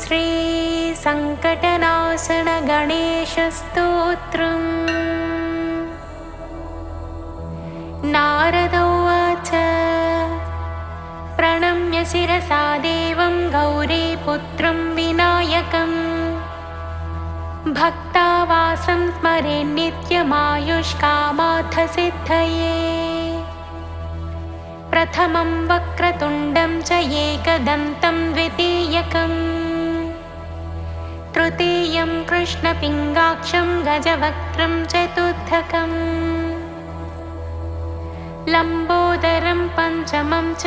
श्रीसङ्कटनाशन गणेशस्तोत्रम्। नारद उवाच प्रणम्य शिरसा देवं गौरीपुत्रं विनायकम् भक्तावासं स्मरे नित्यमायुष्कामार्थसिद्धये। प्रथमं वक्रतुण्डं च एकदन्तं द्वितीयकम् तृतीयं कृष्णपिङ्गाक्षं गजवक्त्रं चतुर्थकम् लम्बोदरं पञ्चमं च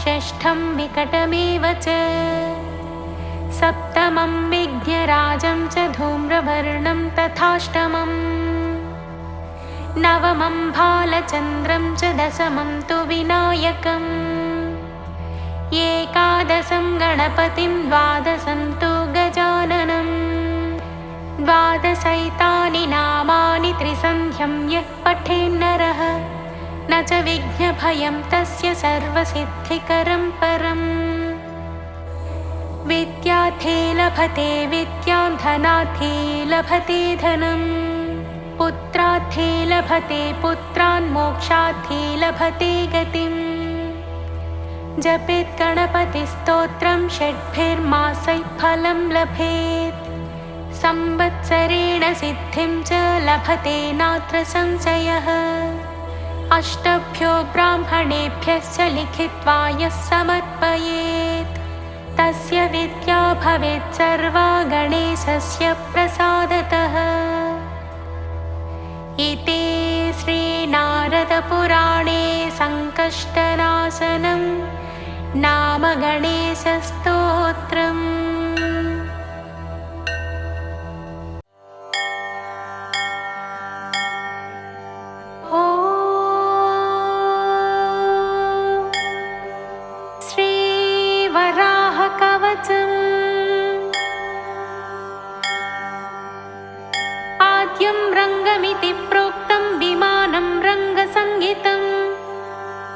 षष्ठं विकटमेव च सप्तमं विघ्नराजं च धूम्रवर्णं तथाष्टमम् नवमं भालचन्द्रं च दशमं तु विनायकम् एकादशं गणपतिं द्वादशं तु गजाननम्। द्वादशैतानि नामानि त्रिसन्ध्यं यः पठेन्नरः न च विघ्नभयं तस्य सर्वसिद्धिकरं परम्। विद्यार्थे लभते विद्यां धनार्थे लभते धनम् पुत्रार्थे लभते पुत्रान् मोक्षार्थे लभते गतिम्। जपेत् गणपतिस्तोत्रं षड्भिर्मासैः फलं लभेत् संवत्सरेण सिद्धिं च लभते नात्र संशयः। अष्टभ्यो ब्राह्मणेभ्यश्च लिखित्वा यः समर्पयेत् तस्य विद्या भवेत् सर्वा गणेशस्य प्रसादतः। इति श्रीनारदपुराणे सङ्कष्टनाशनं नाम गणेशस्तोत्रम्। आद्यं रङ्गमिति प्रोक्तं विमानं रङ्गसंहितं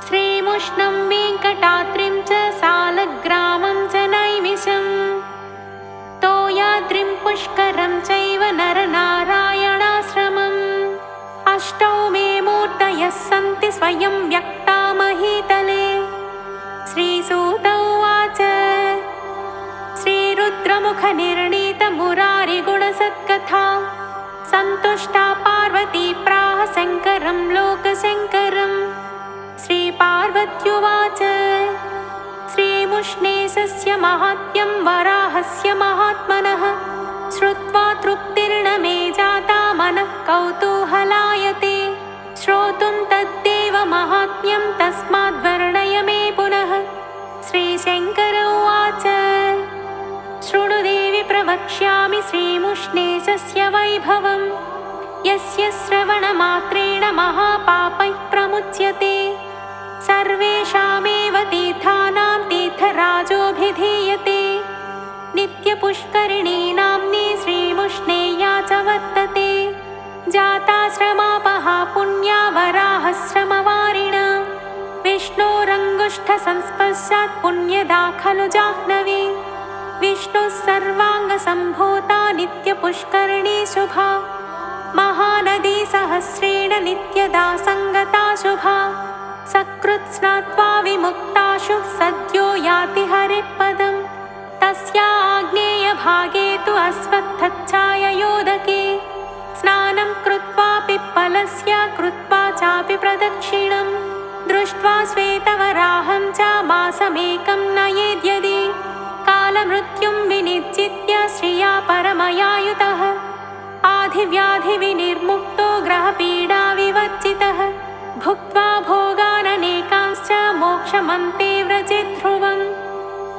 श्रीमुष्णं वेङ्कटाद्रिं च सालग्रामं च नैमिषं तोयाद्रिं पुष्करं चैव नरनारायणाश्रमम्। अष्टौ मे मूर्तयः सन्ति स्वयं व्यक्ता महीतले। श्रीसूत उवाच श्रीरुद्रमुखनिर्णीतमुरारिगुणसत्कथा सन्तुष्टा पार्वती प्राह शङ्करं लोकशङ्करम्। श्रीपार्वत्युवाच श्रीमुष्णेशस्य माहात्म्यं वराहस्य महात्मनः श्रुत्वा तृप्तिर्न मे जाता मनः कौतूहलायते। श्रोतुं तद्देव माहात्म्यं तस्माद्वर्णय मे पुनः। श्रीशङ्कर उवाच शृणु देवि प्रवक्ष्यामि श्रीमुष्णेशस्य वैभवम्। यस्य श्रवणमात्रेण महापापैः प्रमुच्यते सर्वेषामेव तीर्थानां तीर्थराजोऽभिधीयते। नित्यपुष्करिणी नाम्नी श्रीमुष्णेया च वर्तते। जाताश्रमापहा पुण्या वराहश्रमवारिणा विष्णोरङ्गुष्ठसंस्पर्शात् पुण्यदा खलु जाह्नवी। विष्णुः सर्वाङ्गसम्भूता नित्यपुष्करिणी शुभा महानदी सहस्रेण नित्यदा सङ्गता शुभा। सकृत् स्नात्वा विमुक्ताशु सद्यो याति हरिपदम्। तस्या आग्नेयभागे तु अश्वत्थच्छाययोदके स्नानं कृत्वा पिप्पलस्य कृत्वा चापि प्रदक्षिणम् दृष्ट्वा श्वेतवराहं च मासमेकं नयेद्यदि कालमृत्युं विनिश्चित्य श्रिया परमयायुतः आधिव्याधिविनिर्मुक्तो ग्रहपीडा विवर्जितः भुक्त्वा भोगाननेकांश्च मोक्षमन्ते व्रजेत् ध्रुवम्।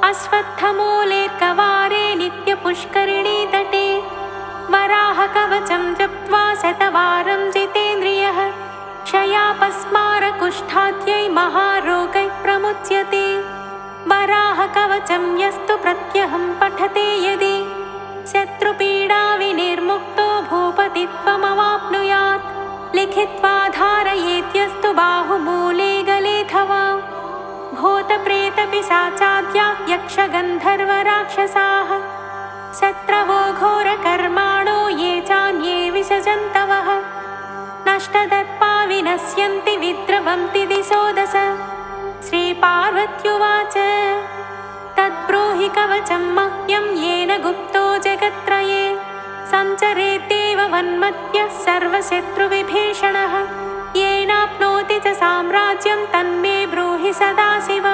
अश्वत्थमूलेर्कवारे नित्यपुष्करिणी तटे वराहकवचं जप्त्वा शतवारं जितेन्द्रियः क्षयापस्मारकुष्ठाद्यै महारोगैः प्रमुच्यते। वराहकवचं यस्तु प्रत्यहं पठते यदि शत्रुपीडा विनिर्मुक्तो भूपतित्वमवाप्नुयात्। लिखित्वा धारयेद्यस्तु बाहुमूले गलेऽथवा भूतप्रेतपिशाचाद्या यक्षगन्धर्वराक्षसाः शत्रवो घोरकर्माणो ये चान्ये विसजन्तवः नष्टदर्पा विनश्यन्ति विद्रवन्ति दिशो दश। श्रीपार्वत्युवाच तद्ब्रूहि कवचं मह्यं येन गुप्तो जगत्त्रये सञ्चरेद्देव वन्मध्यः सर्वशत्रुविभीषणः येनाप्नोति च साम्राज्यं तन्मे ब्रूहि सदाशिव।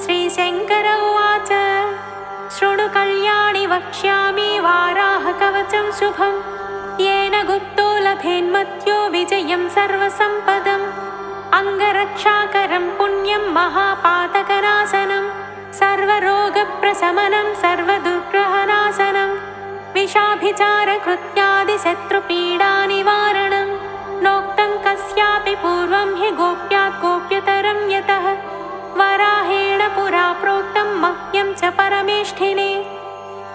श्रीशङ्कर उवाच शृणु कल्याणि वक्ष्यामि वाराहकवचं शुभं येन गुप्तो लभेन्मत्यो विजयं सर्वसम्पदम् अङ्गरक्षाकरं पुण्यं महापातकनाशनं सर्वरोगप्रशमनं सर्वदुर्ग्रहनाशनं विषाभिचारकृत्यादिशत्रुपीडानिवारणं नोक्तं कस्यापि पूर्वं हि गोप्यात् गोप्यतरं यतः वराहेण पुरा प्रोक्तं मह्यं च परमेष्ठिने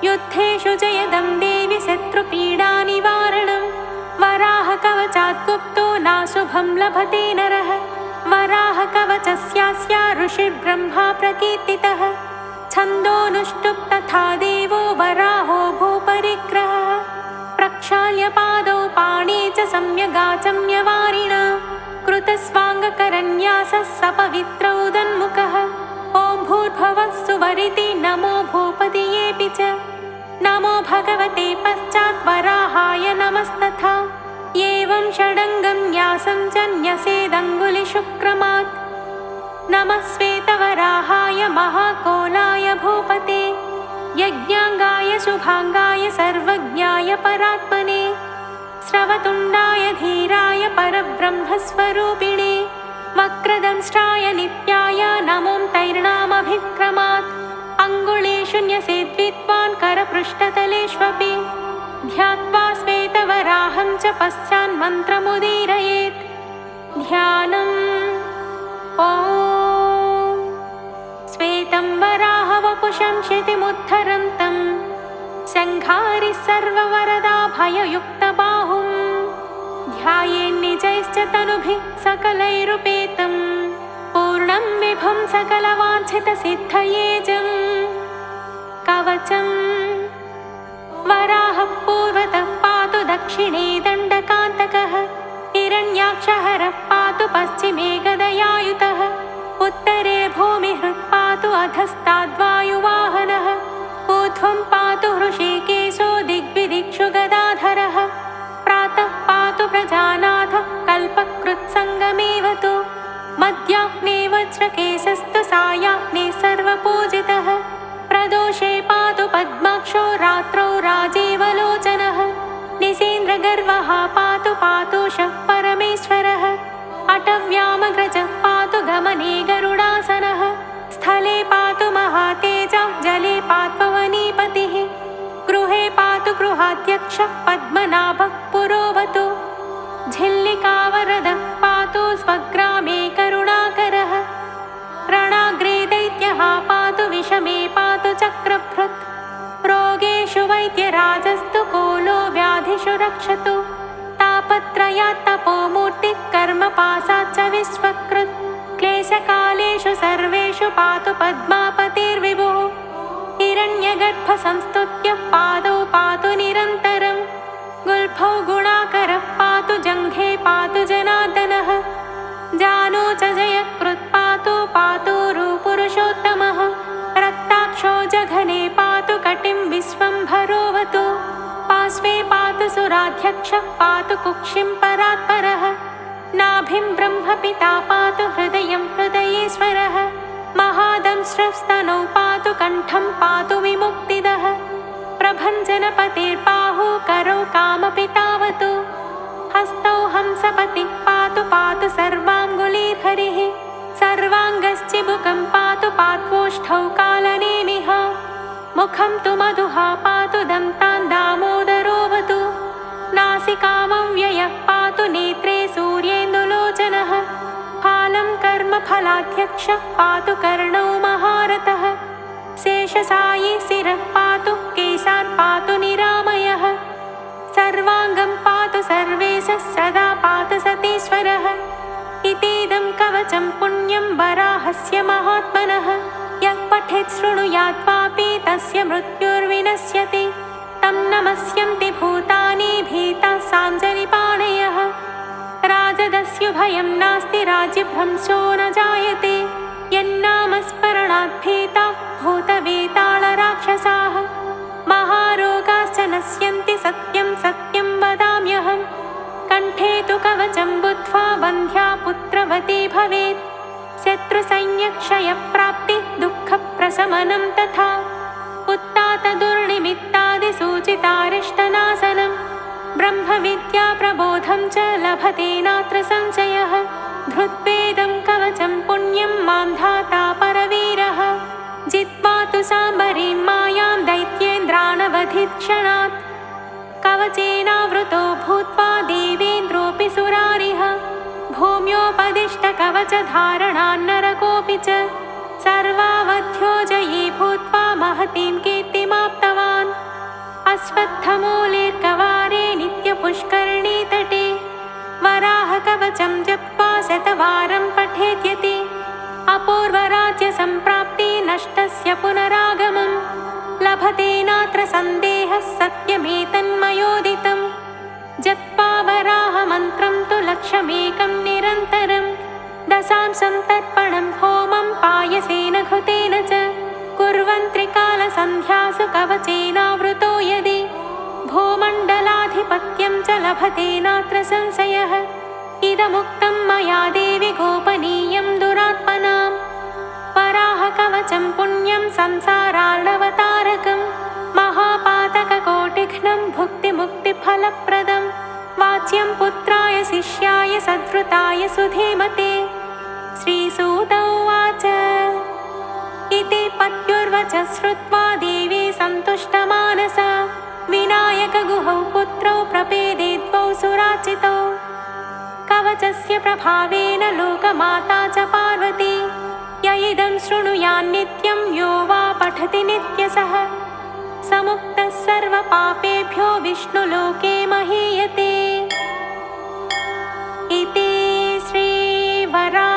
युद्धेषु जयदं देवि शत्रुपीडानिवारणं वराहकवचात् गुप्तो नाशुभं लभते नरः वराहकवचस्यास्य ऋषिर्ब्रह्मा प्रकीर्तितः छन्दोऽनुष्टुप् तथा देवो वराहो भूपरिग्रहः प्रक्षाल्य पादौ पाणे च सम्यगाचम्यवारिणा कृतस्वाङ्गकरन्यासः स पवित्र उदन्मुखः ॐ भूर्भुवः सुवरिति नमो भूपतियेऽपि च नमो भगवते पश्चात् वराहाय नमस्तथा एवं षडङ्गं न्यासं च न्यसेदङ्गुलिशुक्रमात् नमः श्वेतवराहाय महाकोलाय भूपते यज्ञाङ्गाय शुभाङ्गाय सर्वज्ञाय परात्मने स्रवतुण्डाय धीराय परब्रह्मस्वरूपिणे वक्रदंष्ट्राय नित्याय नमों तैर्नामभिक्रमात् अङ्गुलेषु न्यसेद्विद्वान् करपृष्ठतलेष्वपि ध्यात्वा श्वेतवराहं च पश्चान्मन्त्रमुदीरयेत् ध्यानम् ॐ श्वेतं वराहवपुषं क्षितिमुद्धरन्तं शङ्खारिः सर्ववरदाभययुक्तबाहुं ध्यायेन्निजैश्च तनुभिः सकलैरुपेतं पूर्णं विभुं सकलवाञ्छितसिद्धयेजं कवचम् वराहः पूर्वतः पातु दक्षिणे दण्डकान्तकः हिरण्याक्षहरः पातु पश्चिमे गदयायुतः उत्तरे भूमिहृत् पातु अधस्ताद्वायुवाहनः ऊर्ध्वं पातु हृषीकेशो दिग्विदिक्षु गदाधरः प्रातः पातु प्रजानाथः कल्पकृत्सङ्गमेव तु मध्याह्ने वज्रकेशस्तु सायाह्ने सर्वपूजितः प्रदोषे पातु पद्माक्षो रात्रौ राजीवलोचनः निसेन्द्रगर्वः पातु पातोषः परमेश्वरः अटव्यामग्रजः पातु गमने गरुडासनः स्थले पातु महातेजः जले पात्ववनीपतिः गृहे पातु गृहाध्यक्षः पद्मनाभः पुरोवतु झिल्लिकावरदः पातु स्वग्रामे करुणाकरः रणाग्रे दैत्यः पातु विषमे पातु चक्रभृत् रोगेषु वैद्यराजस्तु कोलो व्याधिषु रक्षतु तापत्रयात् तपोमूर्तिः कर्मपाशाच्च विश्वकृत् क्लेशकालेषु सर्वेषु पातु पद्मापतिर्विभुः हिरण्यगर्भसंस्तुत्य पादौ पातु निरन्तरं गुल्फौ गुणाकरः पातु जङ्घे पातु जनार्दनः जानो च जयकृत् पातु पातुरुपुरुषोत्तमः रक्ताक्षो जघने पातु कटिं विश्वम्भरोऽवतु पार्श्वे पातु सुराध्यक्षः पातु कुक्षिं परात्परः नाभिं ब्रह्मपिता पातु हृदयं हृदयेश्वरः महादंष्ट्रस्तनौ पातु कण्ठं पातु विमुक्तिदः प्रभञ्जनपतिर्बाहु करौ कामपितावतु हस्तौ हंसपतिः पातु पातु सर्वाङ्गुलीर्हरिः सर्वाङ्गश्चिबुकं पातु पात्वोष्ठौ कालनेमिः मुखं तु मधुहा पातु दन्तान् दामोदरोऽवतु नासिकामव्ययः पातु नेत्रे सूर्येन्दुलोचनः फालं कर्मफलाध्यक्षः पातु कर्णौ महारथः शेषसायी शिरः पातु केशान् पातु निरामयः सर्वाङ्गं पातु सर्वेशः सदा पातु सतीश्वरः इतीदं कवचं पुण्यं वराहस्य महात्मनः यः पठेत् शृणुयात् वापि तस्य मृत्युर्विनश्यति तं नमस्यन्ति भूतानि भीताः सांजनिपाणयः राजदस्युभयं नास्ति राज्यभ्रंशो न जायते यन्नामस्मरणात् भीताः भूतवेतालराक्षसाः महारोगाश्च नश्यन्ति सत्यं सत्यं वदाम्यहं कण्ठे तु कवचं बुद्ध्वा वन्ध्या पुत्रवती भवेत् शत्रुसैन्यक्षयप्राप्ति दुःखप्रशमनं तथा उत्तातदुर्निमित्तादिसूचितारिष्टनाशनं ब्रह्मविद्याप्रबोधं च लभते नात्र संशयः धृद्वेदं कवचं पुण्यं मां धाता परवीरः जित्वा तु साम्बरीं मायां दैत्येन्द्रानवधिक्षणात् कवचेनावृतो भूत्वा देवेन्द्रोऽपि सुरारिः भूम्योपदिष्टकवचधारणान्नरकोऽपि च सर्वावध्यो जयी भूत्वा महतीं कीर्तिमाप्तवान् अश्वत्थमूलेर्कवारे नित्यपुष्करिणीतटे वराहकवचं जप्त्वा शतवारं पठेद्यते अपूर्वराज्यसम्प्राप्ति नष्टस्य पुनरागमं लभते नात्र सन्देहः सत्यमेतन्मयोदितं जप्त्वा वराहमन्त्रं तु लक्षमेकं निरन्तरं दशांशं तर्पणं होमं पायसेन घृतेन च कुर्वन्त्रिकालसन्ध्यासु कवचेनावृतो यदि भूमण्डलाधिपत्यं च लभते नात्र संशयः इदमुक्तं मया देवि गोपनीयं दुरात्मनां वराहकवचं पुण्यं संसारार्णवतारकं महापातककोटिघ्नं भुक्तिमुक्तिफलप्रदं वाच्यं पुत्राय शिष्याय सद्वृताय सुधीमते श्रीसूत उवाच इति पत्युर्वचः श्रुत्वा देवी सन्तुष्टमानसा विनायकगुहौ पुत्रौ प्रपेदे द्वौ सुराचितौ कवचस्य प्रभावेन लोकमाता च पार्वती य इदं शृणुयान्नित्यं यो वा पठति नित्यशः समुक्तः सर्वपापेभ्यो विष्णुलोके महीयते इति श्रीवराहकवचम्।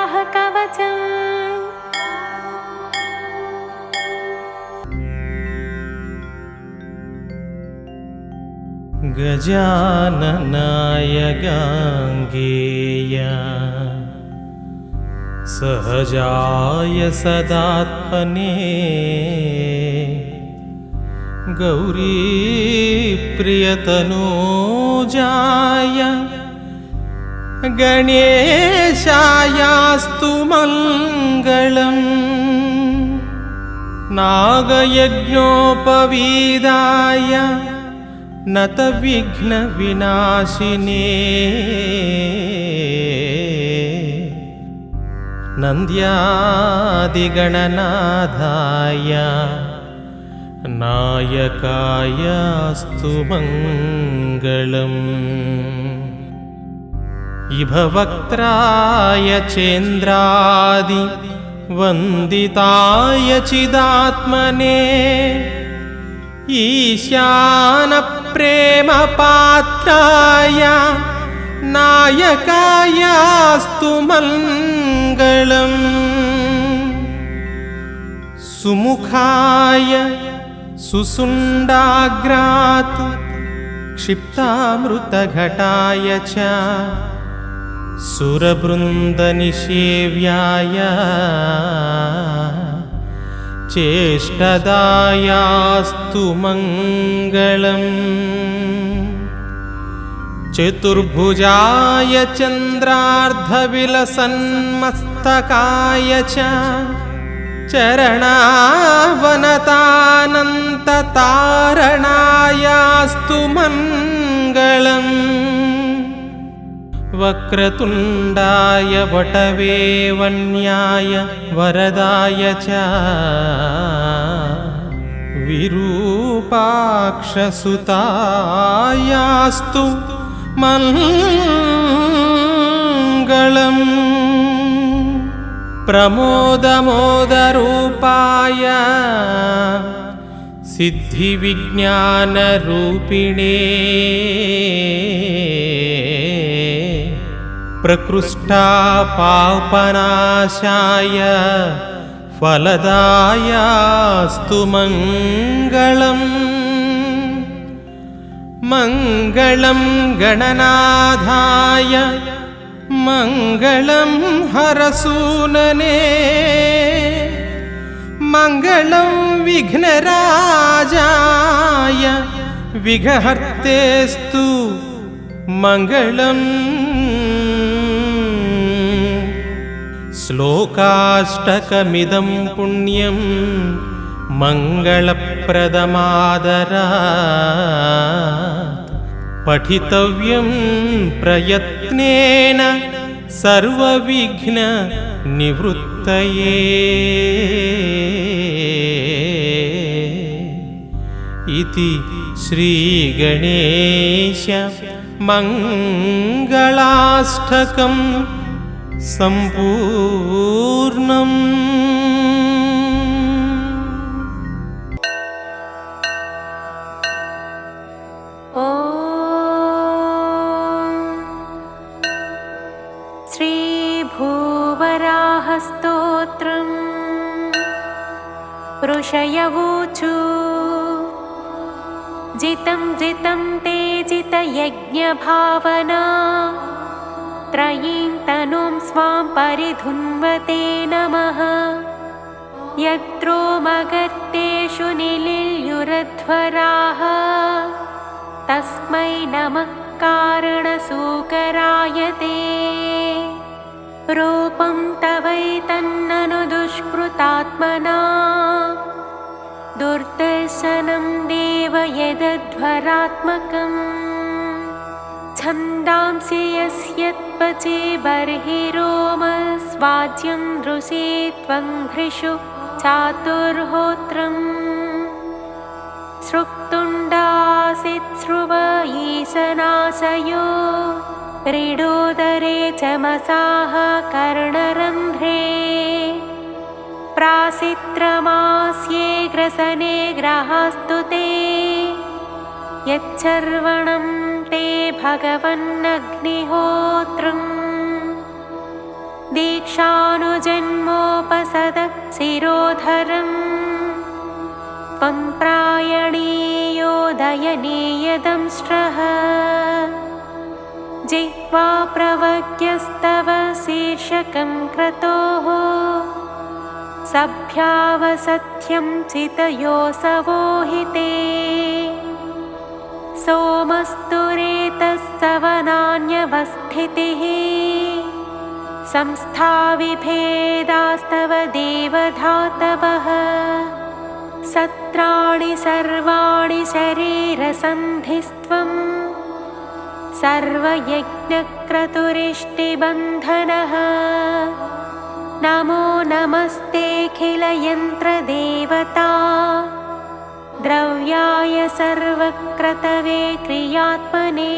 गजाननाय गाङ्गेय सहजाय सदात्मने गौरीप्रियतनूजाय गणेशायास्तु मङ्गलम् नागयज्ञोपवीदाय नतविघ्नविनाशिने नन्द्यादिगणनाथाय नायकायास्तु मङ्गलम् इभवक्त्राय चेन्द्रादि वन्दिताय चिदात्मने ईशानप्रेमपात्राय नायकायास्तु मङ्गलम् सुमुखाय सुसुण्डाग्रात् क्षिप्तामृतघटाय च सुरवृन्दनिषेव्याय चेष्टदायास्तु मङ्गलम् चतुर्भुजाय चन्द्रार्धविलसन्मस्तकाय च चरणावनतानन्ततारणायास्तु मङ्गलम् वक्रतुण्डाय वटवे वन्याय वरदाय च विरूपाक्षसुतायास्तु मङ्गलम् प्रमोदमोदरूपाय सिद्धिविज्ञानरूपिणे प्रकृष्टापापनाशाय फलदायास्तु मङ्गलम् मङ्गलं गणनाथाय मङ्गलं हरसूनने मङ्गलं विघ्नराजाय विघ्नहर्तेस्तु मङ्गलम् श्लोकाष्टकमिदं पुण्यं मङ्गलप्रदमादरात् पठितव्यं प्रयत्नेन सर्वविघ्ननिवृत्तये इति श्रीगणेश मङ्गलाष्टकं सम्पूर्णम्। श्रीभूवराहस्तोत्रम् ऋषयवोचु जितं जितं ते जितयज्ञभावना त्रयीं तनुं स्वां परिधुन्वते नमः। यत्रो मगर्तेषु निलिल्युरध्वराः तस्मै नमः कारणसूकराय ते। रूपं तवैतन्ननु दुष्कृतात्मना दुर्दर्शनं देव यदध्वरात्मकम्। छन्दांसि यस्यत्पचे बर्हिरोमस्वाज्यं दृशे त्वं घ्रिषु चातुर्होत्रम्। सृक्तुण्डासित्स्रुव ईशनाशयो क्रीडोदरे चमसाः कर्णरन्ध्रे। प्रासित्रमास्ये ग्रसने ग्रहास्तु ते यच्छर्वणं ते भगवन्नग्निहोत्रम्। दीक्षानुजन्मोपसद शिरोधरम् त्वं प्रायणीयोदयनीयदंष्ट्रः। जिह्वा प्रवज्ञस्तव शीर्षकं क्रतोः सभ्यावसत्यं चितयोऽसवो हि ते। सोमस्तु रेतस्सवनान्यवस्थितिः संस्थाविभेदास्तव देवधातवः। सत्राणि सर्वाणि शरीरसन्धिस्त्वं सर्वयज्ञक्रतुरिष्टिबन्धनः। नमो नमस्तेऽखिलयन्त्रदेवता द्रव्याय सर्वक्रतवे क्रियात्मने।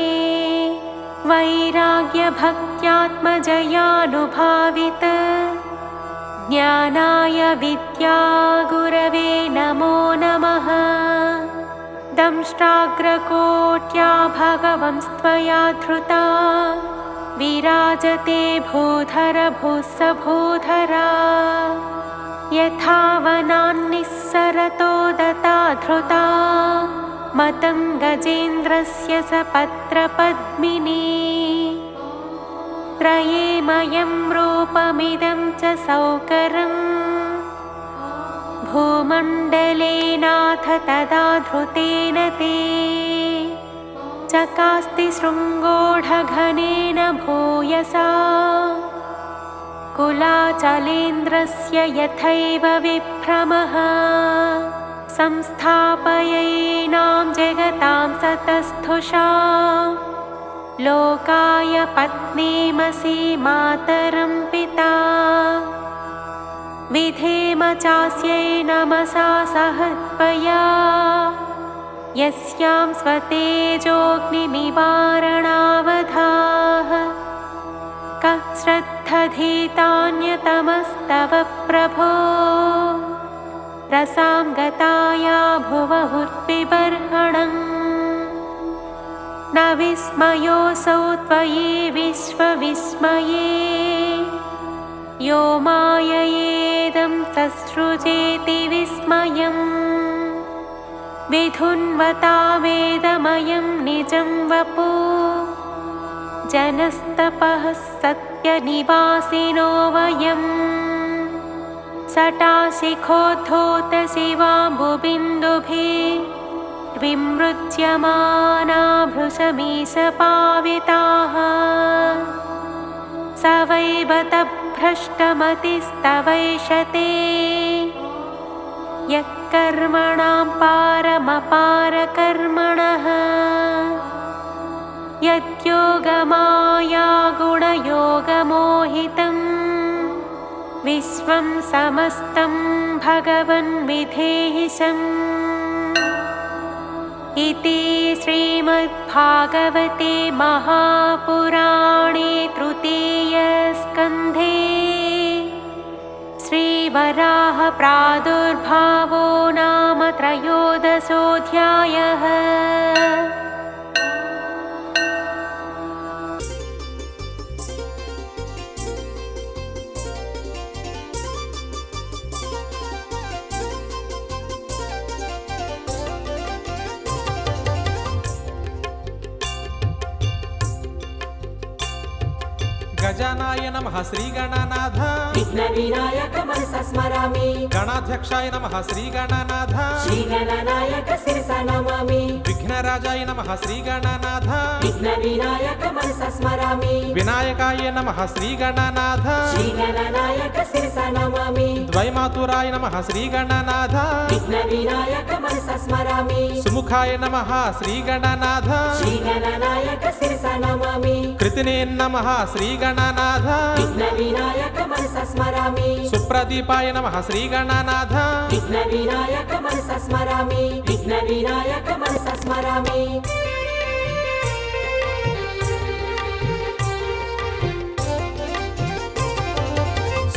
वैराग्यभक्त्यात्मजयानुभावित ज्ञानाय विद्यागुरवे नमो नमः। दंष्ट्राग्रकोट्या भगवंस्त्वया धृता विराजते भूधर भूस्स भूधरा। यथा वनान्निस्सरतो दता धृता मतं गजेन्द्रस्य स पत्रपद्मिनी। त्रयेमयं रूपमिदं च सौकरम् भूमण्डलेनाथ तदा धृतेन ते। चकास्ति शृङ्गोढघनेन भूयसा कुलाचलेन्द्रस्य यथैव विभ्रमः। संस्थापयैनां जगतां सतस्थुषा लोकाय पत्नीमसि मातरं पिता। विधेम चास्यै नमसा सह त्वया यस्यां स्वतेजोऽग्निनिवारणावधाः। कः श्रद्धधीतान्यतमस्तव प्रभो रसां गताया भुवहुर्विबर्हणम्। न विस्मयोऽसौ त्वयि विश्वविस्मये यो माययेदं ससृजेति विस्मयम्। विधुन्वता वेदमयं निजं वपु जनस्तपः सत्यनिवासिनो वयं सटाशिखोद्धोत शिवाम्बुबिन्दुभिः विमृज्यमाना भृशमीशपाविताः स वै बतभ्रष्टमतिस्तवैषते यः कर्मणां पारमपारकर्मणः यद्योगमायागुणयोगमोहितं विश्वं समस्तं भगवन् विधेहिशम् इति श्रीमद्भागवते महापुराणे तृतीयस्कन्धे श्रीवराह प्रादुर्भावो नाम त्रयोदशोऽध्यायः। गजानाय नमः श्रीगणनाथ विघ्नविनायक मनसा स्मरामि गणाध्यक्षाय नमः श्रीगणनाथ श्रीगणनायक शिरसा नमामि विघ्नराजाय नमः श्रीगणनाथ विघ्नविनायक मनसा स्मरामि विनायकाय नमः श्रीगणनाथ श्रीगणनायक शिरसा नमामि द्वैमातुराय नमः श्रीगणनाथ विघ्नविनायक मनसा स्मरामि सुमुखाय नमः श्रीगणनाथ श्रीगणनायक शिरसा नमामि कृतिने नमः श्रीगणनाथ विघ्नविनायक मनसा स्मरामि सुप्रदीपाय नमः श्रीगणनाथ विघ्नविनायक मनसा स्मरामि विघ्नविनायक मनसा स्मरामि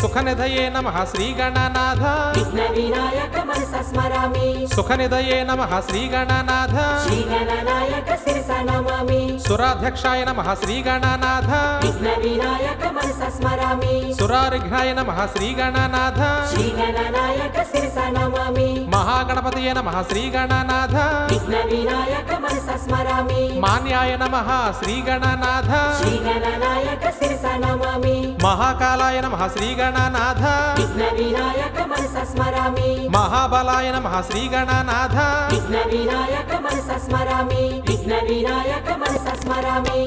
सुखनिधये नमः श्रीगणनाथ विघ्नविनायक मनसा स्मरामि सुखनिधये नमः श्रीगणनाथ श्रीगणनायक शिरसा नमामि सुराध्यक्षाय नमः श्रीगणनाथ विघ्नविनायक मनसा स्मरामि सुरारिघ्नाय नमः श्रीगणनाथ श्रीगणनायक शिरसा नमामि महागणपतये नमः श्रीगणनाथ विघ्नविनायक मनसा स्मरामि मान्याय नमः श्रीगणनाथ श्रीगणनायक शिरसा नमामि महाकालाय नमः श्रीगणनाथ विघ्नविनायक मनसा स्मरामि महाबलाय नमः श्रीगणनाथ विघ्नविनायक मनसा स्मरामि विघ्नविनायक मनसा स्मरामि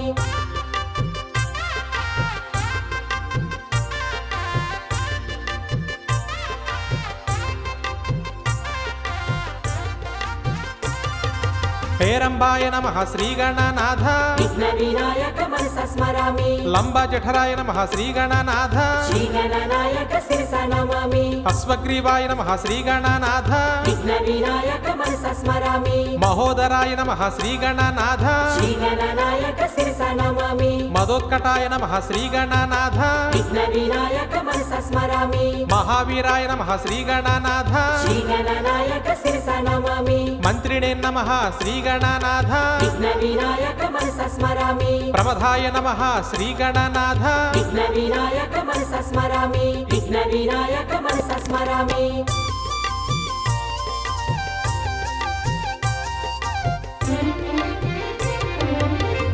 पेरंबाय नमः श्रीगणनाथ विघ्नविनायक मनसा स्मरामि लंबजठराय नमः श्रीगणनाथ श्रीगणनायक शिरसा नमामि अश्वग्रीवाय नमः श्रीगणनाथ विघ्नविनायक मनसा स्मरामि महोदराय नमः श्रीगणनाथ श्रीगणनायक शिरसा नमामि मदोत्कटाय नमः श्रीगणनाथ विघ्नविनायक मनसा स्मरामि महावीराय नमः श्रीगणनाथ श्रीगणनायक शिरसा नमामि मंत्रिणे नमः श्रीगणनाथ विघ्नविनायक मनसा स्मरामि प्रमदाय नमः श्रीगणनाथ विघ्नविनायक मनसा स्मरामि विघ्नविनायक मनसा स्मरामि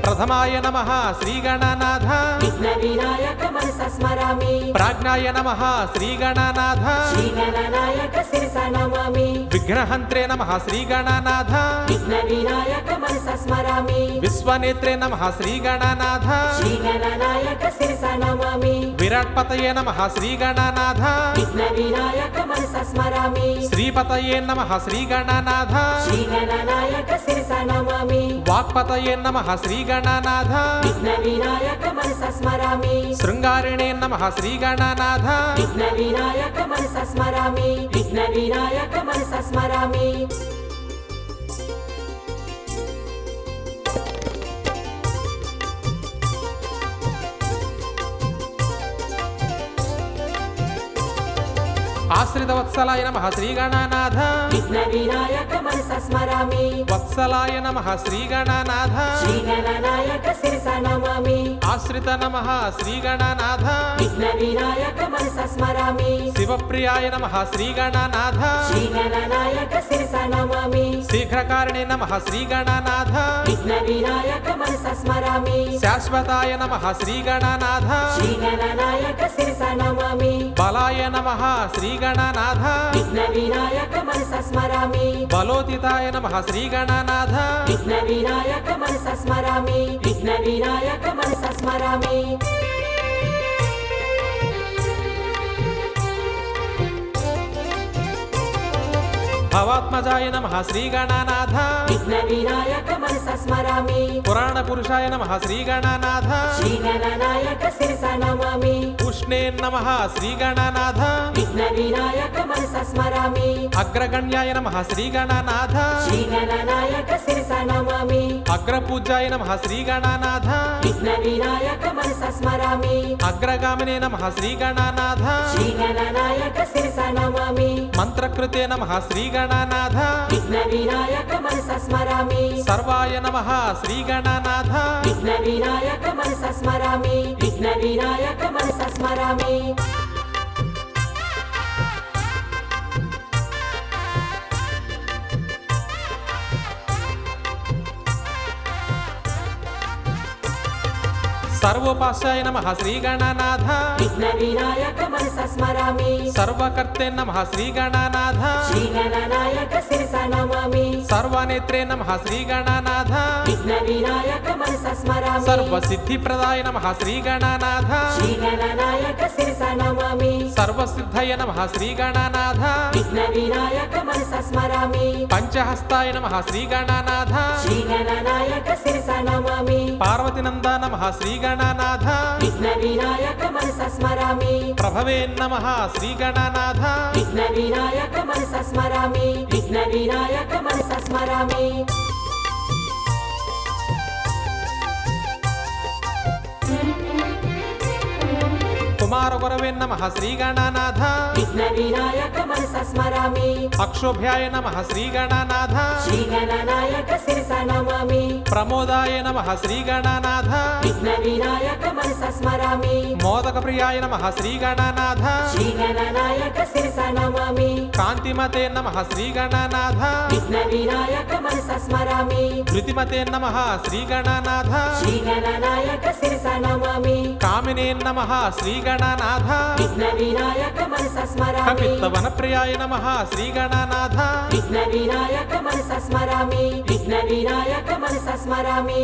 प्रथमाय नमः श्रीगणनाथ विघ्नविनायक मनसा स्मरामि प्राज्ञाय नमः श्रीगणनाथ श्रीगणनायक शिरसा नमामि विघ्नहन्त्रे नमः श्रीगणनाथ विघ्नविनायक मनसा स्मरामि विश्वनेत्रे नमः श्रीगणनाथ श्रीगणनायक शिरसा नमामि विराट्पतये नमः श्रीगणनाथ विघ्नविनायक मनसा स्मरामि श्रीपतये नमः श्रीगणनाथ श्रीगणनायक शिरसा नमामि वाक्पतये नमः श्रीगणनाथ विघ्नविनायक मनसा स्मरामि शृङ्गारिणे नमः श्रीगणनाथ विघ्नविनायक मनसा स्मरामि विघ्नविनायक मनसा स्मरामि आश्रितवत्सलाय नमः श्रीगणनाथ विघ्नविनायक मनसा स्मरामि वत्सलाय नमः श्रीगणनाथ श्रीगणनायक शिरसा नमामि आश्रित नमः श्रीगणनाथ विघ्नविनायक मनसा स्मरामि शिवप्रियाय नमः श्रीगणनाथ श्रीगणनायक शिरसा नमामि శీఘ్రకారిణే నమః శ్రీగణనాథ విఘ్నవినాయక మనసా స్మరామి శాశ్వతాయ నమః శ్రీగణనాథ శ్రీగణనాయక శిరసా నమామి బలాయ నమః శ్రీగణనాథ విఘ్నవినాయక మనసా స్మరామి బలోతితాయ నమః శ్రీగణనాథ విఘ్నవినాయక మనసా స్మరామి విఘ్నవినాయక మనసా స్మరామి భవాత్మజాయ నమః శ్రీగణనాథ విఘ్నవినాయక మనసా స్మరామి పురాణ పురుషాయ నమః శ్రీగణనాథ శ్రీగణనాయక శిరసా నమామి ఉష్ణే నమః శ్రీగణనాథ విఘ్నవినాయక మనసా స్మరామి అగ్రగణ్యాయ నమః శ్రీగణనాథ శ్రీగణనాయక శిరసా నమామి అగ్రపూజ్యాయ నమః శ్రీగణనాథ విఘ్నవినాయక మనసా స్మరామి అగ్రగామినే నమః శ్రీగణనాథ శ్రీగణనాయక శిరసా నమామి మంత్రకృతే నమః శ్రీగణనాథ విఘ్నవినాయక మనసా స్మరామి సర్వాయ నమః శ్రీగణనాథ విఘ్నవినాయక మనసా స్మరామి విఘ్నవినాయక మనసా స్మరామి సర్వోపాస్యాయ నమః శ్రీగణనాథ విఘ్నవినాయక మనసా స్మరామి సర్వకర్తే నమః శ్రీగణనాథ శ్రీగణనాయక శిరసా నమామి సర్వనేత్రే నమః శ్రీగణనాథ విఘ్నవినాయక మనసా స్మరామి సర్వసిద్ధిప్రదాయ నమః శ్రీగణనాథ శ్రీగణనాయక శిరసా నమామి సర్వసిద్ధయ నమః శ్రీగణనాథ విఘ్నవినాయక మనసా స్మరామి పంచహస్తాయ నమః శ్రీగణనాథ శ్రీగణనాయక శిరసా నమామి పార్వతీనంద నమః శ్రీగణనాథ విఘ్నవినాయక మనసా స్మరామి ప్రభవే నమః శ్రీగణనాథ విఘ్నవినాయక మనసా స్మరామి విఘ్నవినాయక మనసా స్మరామి కుమారగురవే నమః శ్రీగణనాథ విఘ్నవినాయక మనసా స్మరామి అక్షోభ్యాయ నమః శ్రీగణనాథ శ్రీగణనాయక శిరసా నమామి ప్రమోదాయ నమః శ్రీగణనాథ విఘ్నవినాయక మనసా స్మరామి మోదక ప్రియాయ నమః శ్రీగణనాథ శ్రీగణనాయక శిరసా నమామి కాంతిమతే నమః శ్రీగణనాథ విఘ్నవినాయక మనసా స్మరామి ధృతిమతే నమః శ్రీగణనాథ శ్రీగణనాయక శిరసా నమామి కామినే నమః శ్రీగణనాథ విఘ్నవినాయక మనసా స్మరామి కపిత్తవనప్రియాయ నమః శ్రీగణనాథ విఘ్నవినాయక మనసా స్మరామి విఘ్నవినాయక మనసా స్మరామి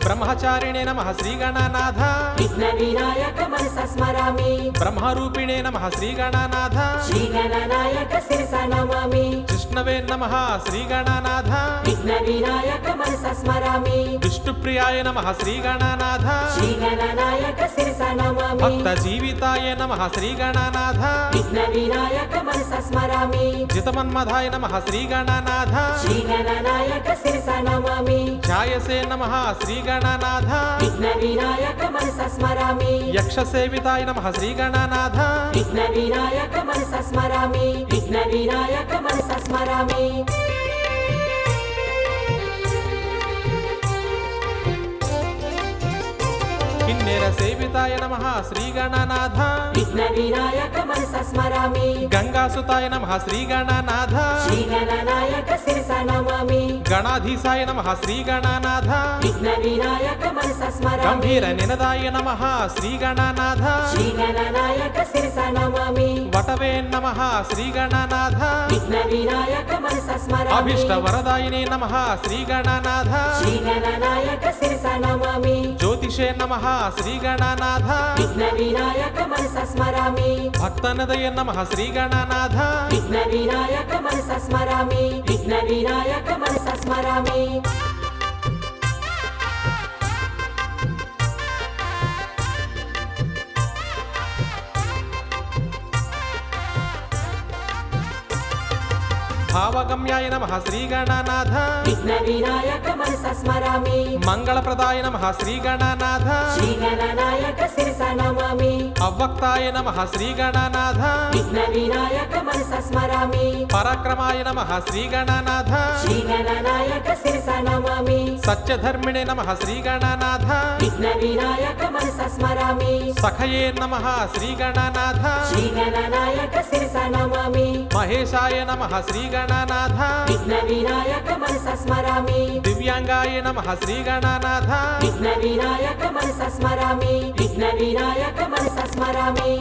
బ్రహ్మచారిణే నమః శ్రీగణనాథ విఘ్నవినాయక మనసా స్మరామి బ్రహ్మరూపిణే నమః శ్రీగణనాథ శ్రీగణనాయక శిరసా నమామి విష్ణవే నమః శ్రీగణనాథ విఘ్నవినాయక మనసా స్మరామి విష్ణుప్రియాయ నమః శ్రీగణనాథ శ్రీగణనాయక శిరసా నమామి భక్త జీవితాయ నమః శ్రీగణనాథ విఘ్నవినాయక మనసా స్మరామి జితమన్మధాయ నమః శ్రీగణనాథ శ్రీగణనాయక శిరసా నమామి ఛాయసే నమః శ్రీగణనాథ విఘ్నవినాయక మనసా స్మరామి యక్షసేవితాయ నమః శ్రీగణనాథ విఘ్నవినాయక మనసా స్మరామి విఘ్నవినాయక మనసా స్మరామి కిన్నెర సేవితాయ నమః శ్రీగణనాథ విఘ్నవినాయక మనసా స్మరామి గంగాసుతాయ నమః శ్రీగణనాథ శ్రీగణనాయక శిరసా నమామి గణాధీశాయ నమః శ్రీగణనాథ విఘ్నవినాయక మనసా స్మరామి గంభీర నినదాయ నమః శ్రీగణనాథ శ్రీగణనాయక శిరసా నమామి వటవే నమః శ్రీగణనాథ విఘ్నవినాయక మనసా స్మరామి అభిష్ట వరదాయినే నమః శ్రీగణనాథ శ్రీగణనాయక శిరసా నమామి జ్యోతిషే నమః శ్రీగణనాథ విఘ్నవినాయక మనసా స్మరామి భక్తనదయ నమః శ్రీగణనాథ విఘ్నవినాయక మనసా స్మరామి విఘ్నవినాయక మనసా స్మరామి భావ భావగమ్యాయ నమః శ్రీగణనాథ విఘ్నవినాయక మనసా స్మరామి మంగళప్రదాయ నమః శ్రీగణనాథ శ్రీగణనాయక శిరసా నమామి అవ్వక్తాయ నమః శ్రీగణనాథ విఘ్నవినాయక మనసా స్మరామి పరాక్రమాయ నమః శ్రీగణనాథ శ్రీగణనాయక శిరసా నమామి సత్యధర్మిణే నమః శ్రీగణనాథ విఘ్నవినాయక మనసా స్మరామి సఖయే నమః శ్రీగణనాథ శ్రీగణనాయక శిరసా నమామి మహేశాయ నమః శ్రీగణనాథ విఘ్నవినాయక మనసా స్మరామి దివ్యాంగాయ నమః శ్రీగణనాథ విఘ్నవినాయక మనసా స్మరామి విఘ్నవినాయక మనసా స్మరామి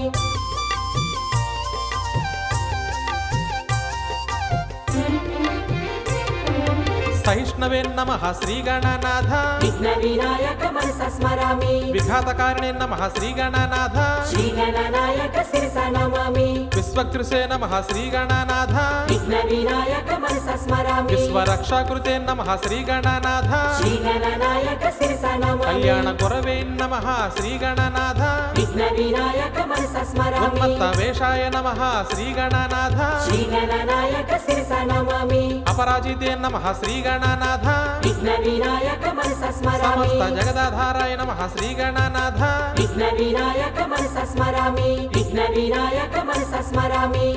సహిష్ణవే నమః శ్రీగణనాథ విఘ్నవినాయక మనసా స్మరామి విఘాతకారిణే నమః శ్రీగణనాథ శ్రీగణనాయక శిరసా నమామి విశ్వకృషే నమః శ్రీగణనాథ విఘ్నవినాయక మనసా స్మరామి విశ్వరక్షాకృతే నమః శ్రీగణనాథ శ్రీగణనాయక శిరసా నమామి కళ్యాణ గురవే నమః శ్రీగణనాథ విఘ్నవినాయక మనసా స్మరామి ఉన్మత్త వేషాయ నమః శ్రీగణనాథ శ్రీగణనాయక శిరసా నమామి అపరాజితే నమః శ్రీగణనాథ విఘ్నవినాయక మనసా స్మరామి సమస్త జగదాధారాయ నమః శ్రీగణనాథ విఘ్నవినాయక మనసా స్మరామి విఘ్నవినాయక మనసా స్మరామి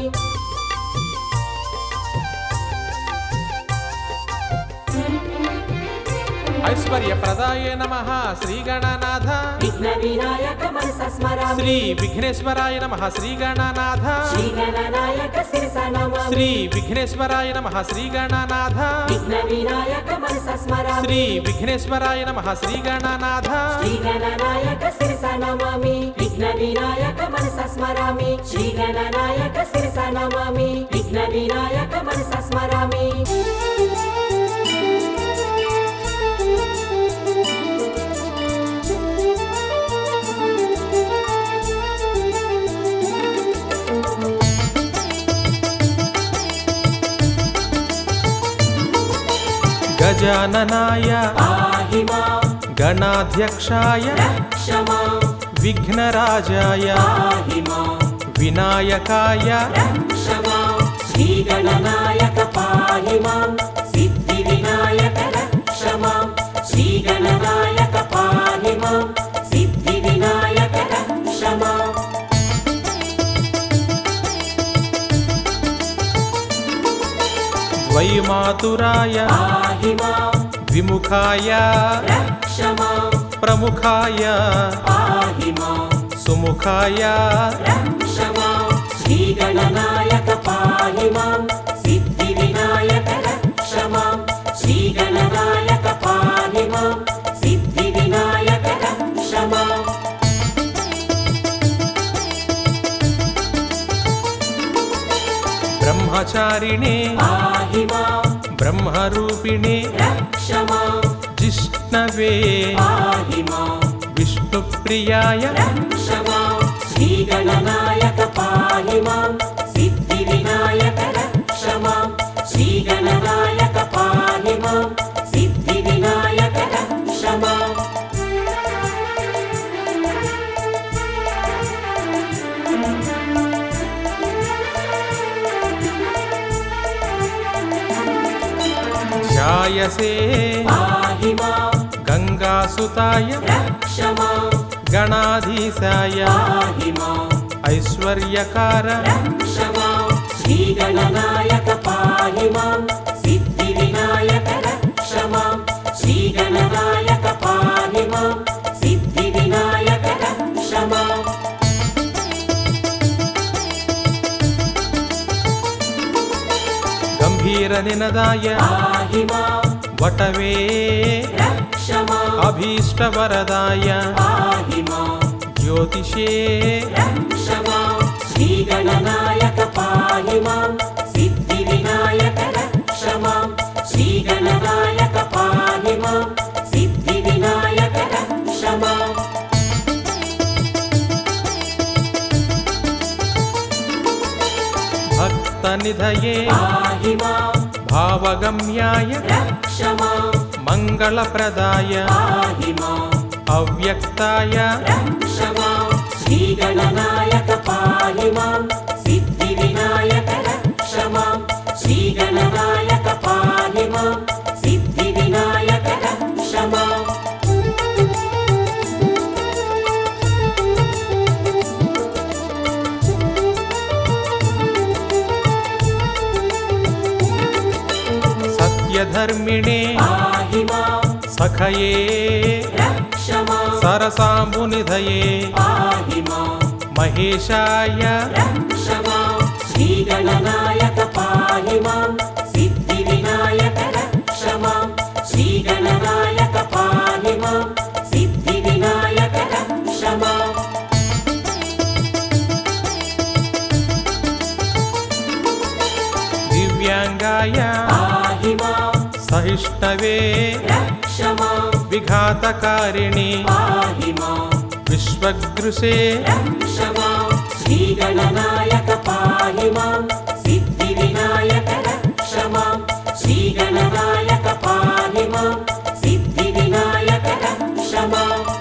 ఐశ్వర్యప్రదాయ నమః శ్రీగణనాథ విఘ్నవినాయక మనసా స్మరామి శ్రీ విఘ్నేశ్వరాయ నమః శ్రీగణనాథ శ్రీగణనాయక శిరసా నమామి శ్రీ విఘ్నేశ్వరాయ నమః శ్రీగణనాథ విఘ్నవినాయక మనసా స్మరామి శ్రీ విఘ్నేశ్వరాయ నమః శ్రీగణనాథ శ్రీగణనాయక శిరసా నమామి విఘ్నవినాయక మనసా స్మరామి శ్రీగణనాయక శిరసా నమామి విఘ్నవినాయక మనసా స్మరామి గజాననాయ పాహి మాం గణాధ్యక్షాయ రక్ష మాం విఘ్నరాజాయ పాహి మాం వినాయకాయ రక్ష మాం శ్రీగణనాయక పాహి మాం సిద్ధి వినాయక రక్ష మాం శ్రీగణనాయక పాహి మాం సిద్ధి వినాయక రక్ష మాం ద్వైమాతురాయ పాహి మాం విముఖాయ రక్ష మాం ప్రముఖాయ పాహి మాం సుముఖాయ రక్ష మాం శ్రీగణనాయక పాహి మాం సిద్ధి వినాయక రక్ష మాం శ్రీగణనాయక పాహి మాం సిద్ధి వినాయక రక్ష మాం బ్రహ్మచారిణే పాహి మాం బ్రహ్మరూపిణే రక్ష మాం జిష్ణవే పాహి మాం విష్ణుప్రియాయ రక్ష మాం శ్రీగణనాయక పాహి మాం సిద్ధి వినాయక రక్ష మాం శ్రీగణనాయక పాహి మాం సిద్ధి వినాయక రక్ష మాం ధ్యాయసే పాహి మాం గంగాసుతాయ రక్ష మాం గణాధీశాయ పాహి మాం ఐశ్వర్యకార రక్ష మాం శ్రీగణనాయక పాహి మాం సిద్ధి వినాయక రక్ష మాం శ్రీగణనాయక పాహి మాం సిద్ధి వినాయక రక్ష మాం గంభీర నినదాయ పాహి మాం వటవే రక్ష మాం అభీష్టవరదాయ పాహి మాం జ్యోతిషే రక్ష మాం శ్రీగణనాయక పాహి మాం సిద్ధి వినాయక రక్ష మాం శ్రీగణనాయక పాహి మాం సిద్ధి వినాయక రక్ష మాం భక్తనిధయే పాహి మాం భావగమ్యాయ రక్ష మాం మంగళప్రదాయ పాహి మాం అవ్యక్తాయ రక్ష మాం శ్రీగణనాయక పాహి మాం సిద్ధి వినాయక రక్ష మాం श्रीगणनायक पाहि मां सिद्धिविनायक रक्ष माम् सत्यधर्मिणे पाहि मां सखये रक्ष मां सरसाम्बुनिधये पाहि मां महेशाय रक्ष मां श्रीगणनायक पाहि मां सिद्धिविनायक रक्ष मां श्रीगणनायक पाहि मां सिद्धिविनायक रक्ष माम् दिव्यांगाय पाहि मां सहिष्णवे रक्ष मां विघातकारिणि पाहि मां विश्वगृशे रक्ष मां श्रीगणनायक पाहि मां सिद्धिविनायक रक्ष मां श्रीगणनायक पाहि मां सिद्धिविनायक रक्ष माम्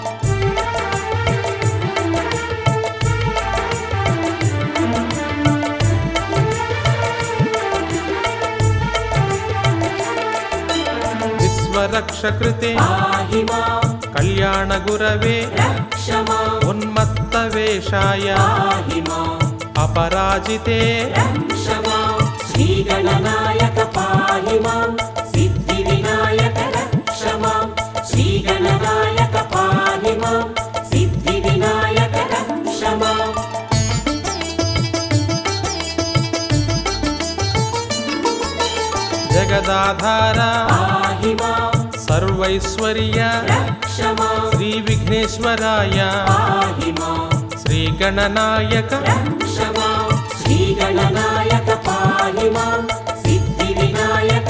विश्वरक्षकृते पाहि मां कल्याणगुरवे रक्ष माम् उन्मत्तवेषाय पाहि माम् अपराजिते रक्ष मां श्रीगणनायक पाहि मां सिद्धिविनायक रक्ष मां श्रीगणनायक पाहि मां सिद्धिविनायक रक्ष माम् जगदाधार पाहि मां सर्वैश्वर्य रक्ष मां श्रीविघ्नेश्वराय पाहि मां श्रीगणनायक रक्ष मां श्रीगणनायक पाहि मां सिद्धिविनायक